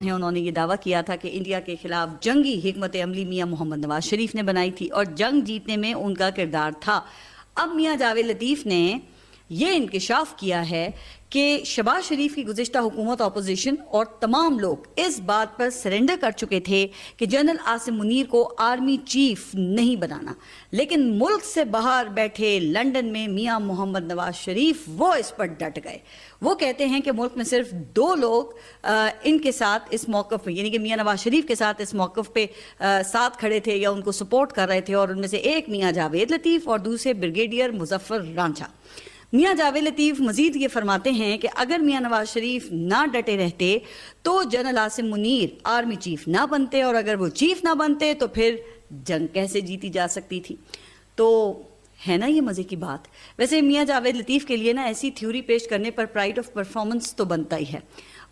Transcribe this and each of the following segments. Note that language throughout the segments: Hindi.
उन्होंने ये दावा किया था कि इंडिया के खिलाफ जंगी हिकमत अमली मियां मोहम्मद नवाज शरीफ ने बनाई थी और जंग जीतने में उनका किरदार था। अब मियां जावेद लतीफ़ ने ये इंकशाफ किया है कि शहबाज शरीफ की गुज़िश्ता हुकूमत अपोजिशन और तमाम लोग इस बात पर सरेंडर कर चुके थे कि जनरल आसिम मुनीर को आर्मी चीफ नहीं बनाना, लेकिन मुल्क से बाहर बैठे लंदन में मियां मोहम्मद नवाज शरीफ वो इस पर डट गए। वो कहते हैं कि मुल्क में सिर्फ दो लोग इनके साथ इस मौक़िफ़ पे, यानी कि मियां नवाज शरीफ के साथ इस मौक़िफ़ पे साथ खड़े थे या उनको सपोर्ट कर रहे थे, और उनमें से एक मियां जावेद लतीफ़ और दूसरे ब्रिगेडियर मुजफ्फर रांझा। मियां जावेद लतीफ़ मजीद ये फरमाते हैं कि अगर मियां नवाज शरीफ ना डटे रहते तो general Asim Munir army chief ना बनते, और अगर वो चीफ ना बनते तो फिर जंग कैसे जीती जा सकती थी। तो है ना ये मज़े की बात। वैसे मियां जावेद लतीफ़ के लिए ना ऐसी थ्योरी पेश करने पर प्राइड ऑफ परफॉर्मेंस तो बनता ही है,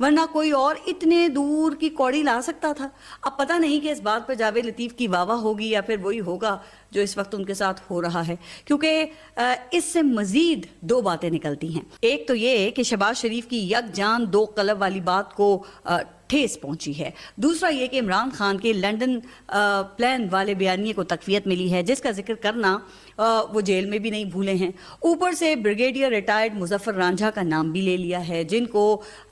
वरना कोई और इतने दूर की कौड़ी ला सकता था। अब पता नहीं कि इस बात पर जावेद लतीफ़ की वाह होगी या फिर वही होगा जो इस वक्त उनके साथ हो रहा है, क्योंकि इससे मज़ीद दो बातें निकलती हैं। एक तो ये कि शहबाज शरीफ की यकजान दो कलब वाली बात को ठेस पहुंची है। दूसरा ये कि इमरान खान के लंदन प्लान वाले बयानिए को तकवीयत मिली है, जिसका जिक्र करना वो जेल में भी नहीं भूले हैं। ऊपर से ब्रिगेडियर रिटायर्ड मुजफ्फर रांझा का नाम भी ले लिया है, जिनको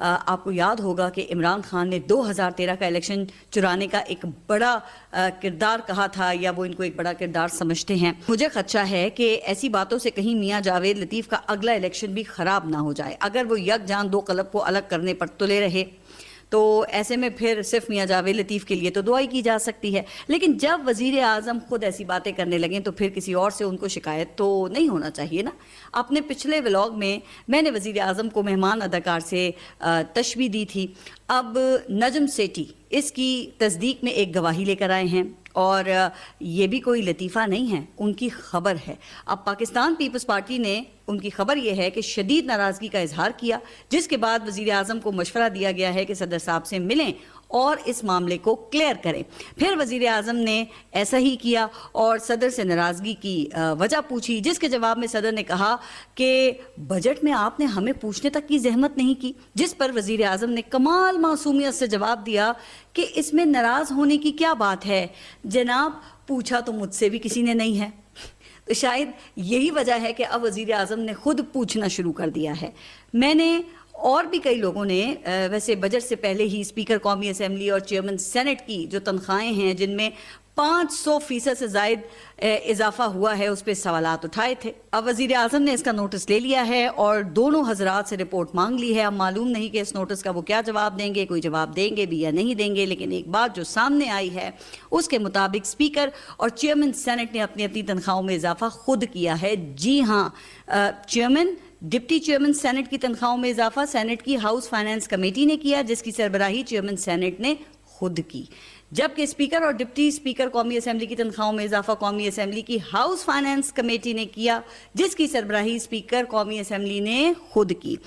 आपको याद होगा कि इमरान खान ने 2013 का इलेक्शन चुराने का एक बड़ा किरदार कहा था, या वो इनको एक बड़ा किरदार समझते हैं। मुझे खदशा है कि ऐसी बातों से कहीं मियां जावेद लतीफ़ का अगला इलेक्शन भी ख़राब ना हो जाए। अगर वो यकजान दो कलब को अलग करने पर तुले रहे तो ऐसे में फिर सिर्फ मियां जावेद लतीफ़ के लिए तो दुआ ही की जा सकती है, लेकिन जब वज़ीर आज़म खुद ऐसी बातें करने लगें तो फिर किसी और से उनको शिकायत तो नहीं होना चाहिए ना। अपने पिछले व्लॉग में मैंने वज़ीर आज़म को मेहमान अदाकार से तशबीह दी थी। अब नजम सेठी इसकी तस्दीक में एक गवाही लेकर आए हैं, और ये भी कोई लतीफ़ा नहीं है, उनकी खबर है। अब पाकिस्तान पीपल्स पार्टी ने उनकी खबर यह है कि शदीद नाराज़गी का इजहार किया, जिसके बाद वज़ीर आज़म को मशवरा दिया गया है कि सदर साहब से मिलें और इस मामले को क्लियर करें। फिर वज़ीर आज़म ने ऐसा ही किया और सदर से नाराज़गी की वजह पूछी, जिसके जवाब में सदर ने कहा कि बजट में आपने हमें पूछने तक की जहमत नहीं की, जिस पर वज़ीर आज़म ने कमाल मासूमियत से जवाब दिया कि इसमें नाराज़ होने की क्या बात है जनाब, पूछा तो मुझसे भी किसी ने नहीं है। तो शायद यही वजह है कि अब वज़ीर आज़म ने खुद पूछना शुरू कर दिया है। मैंने और भी कई लोगों ने वैसे बजट से पहले ही स्पीकर कौमी असम्बली और चेयरमैन सेनेट की जो तनख्वाहें हैं, जिनमें 500% से ज़ायद इजाफा हुआ है, उस पर सवालात उठाए थे। अब वज़ीर आज़म ने इसका नोटिस ले लिया है और दोनों हजरात से रिपोर्ट मांग ली है। अब मालूम नहीं कि इस नोटिस का वो क्या जवाब देंगे, कोई जवाब देंगे भी या नहीं देंगे, लेकिन एक बात जो सामने आई है उसके मुताबिक स्पीकर और चेयरमैन सेनेट ने अपनी अपनी तनख्वाहों में इजाफा खुद किया है। जी हाँ, चेयरमैन डिप्टी चेयरमैन सेनेट की तनख्वाहों में इजाफा सेनेट की हाउस फाइनेंस कमेटी ने किया, जिसकी सरबराही चेयरमैन सेनेट ने खुद की, जबकि स्पीकर और डिप्टी स्पीकर कौमी असम्बली की तनख्वाहों में इजाफा कौमी असम्बली की हाउस फाइनेंस कमेटी ने किया, जिसकी सरबराही स्पीकर कौमी असम्बली ने खुद की।